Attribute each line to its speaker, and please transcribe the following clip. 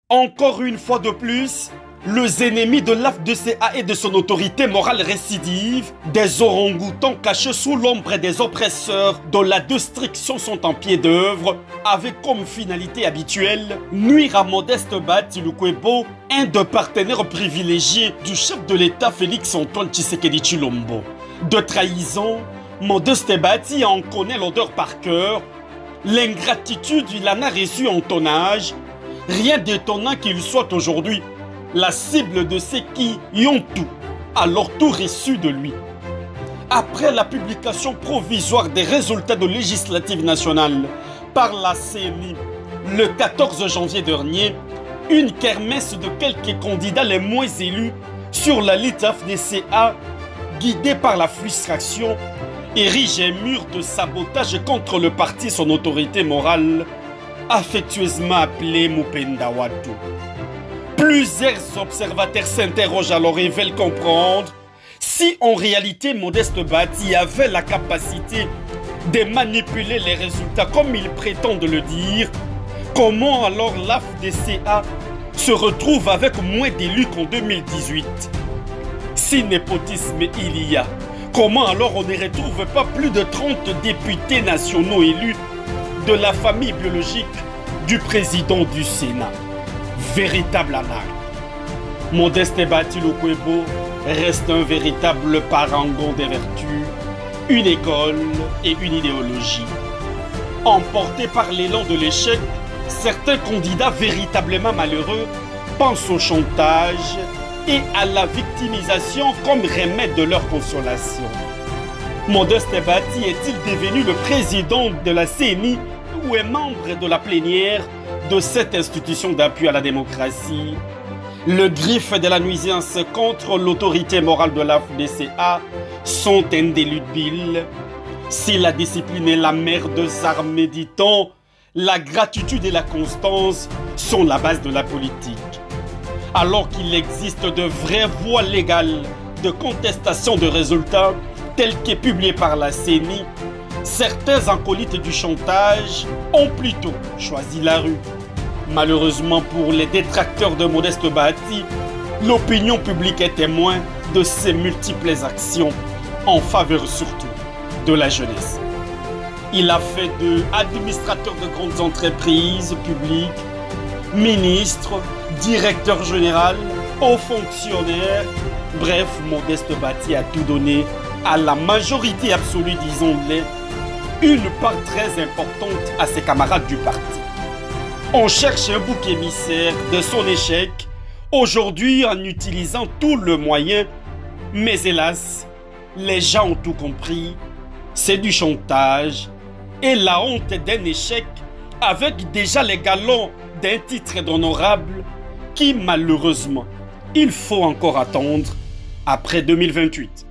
Speaker 1: Encore une fois de plus, les ennemis de l'AFDCA et de son autorité morale récidive, des orang-outans cachés sous l'ombre des oppresseurs dont la destruction sont en pied d'œuvre, avec comme finalité habituelle nuire à Modeste Bahati Lukwebo, un des partenaires privilégiés du chef de l'État Félix-Antoine Tshisekedi Tshilombo. De trahison, Modeste Bahati en connaît l'odeur par cœur. L'ingratitude, il en a reçu en tonnage. Rien d'étonnant qu'il soit aujourd'hui la cible de ceux qui y ont tout, alors tout reçu de lui. Après la publication provisoire des résultats de législatives nationales par la CENI le 14 janvier dernier, une kermesse de quelques candidats les moins élus sur la liste AFDCA, guidée par la frustration, érige un mur de sabotage contre le parti et son autorité morale, affectueusement appelé Mupenda Watu. Plusieurs observateurs s'interrogent alors et veulent comprendre si en réalité Modeste Bahati avait la capacité de manipuler les résultats comme il prétend de le dire. Comment alors l'AFDCA se retrouve avec moins d'élus qu'en 2018? Si népotisme il y a, comment alors on ne retrouve pas plus de 30 députés nationaux élus de la famille biologique du président du Sénat? Véritable anarque. Modeste Bahati Lukwebo reste un véritable parangon des vertus, une école et une idéologie. Emportés par l'élan de l'échec, certains candidats véritablement malheureux pensent au chantage et à la victimisation comme remède de leur consolation. Modeste Bahati est-il devenu le président de la CENI ou est membre de la plénière de cette institution d'appui à la démocratie? Le griffe de la nuisance contre l'autorité morale de l'AFDCA sont indéludibles. Si la discipline est la mère des armes, dit-on, la gratitude et la constance sont la base de la politique. Alors qu'il existe de vraies voies légales de contestation de résultats telles que publiées par la CENI, certains acolytes du chantage ont plutôt choisi la rue. Malheureusement pour les détracteurs de Modeste Bahati, l'opinion publique est témoin de ces multiples actions en faveur surtout de la jeunesse. Il a fait de administrateur de grandes entreprises publiques, ministre, directeur général, haut fonctionnaire. Bref, Modeste Bahati a tout donné à la majorité absolue, disons-le, une part très importante à ses camarades du parti. On cherche un bouc émissaire de son échec, aujourd'hui en utilisant tout le moyen, mais hélas, les gens ont tout compris, c'est du chantage et la honte d'un échec avec déjà les galons d'un titre d'honorable qui malheureusement, il faut encore attendre après 2028.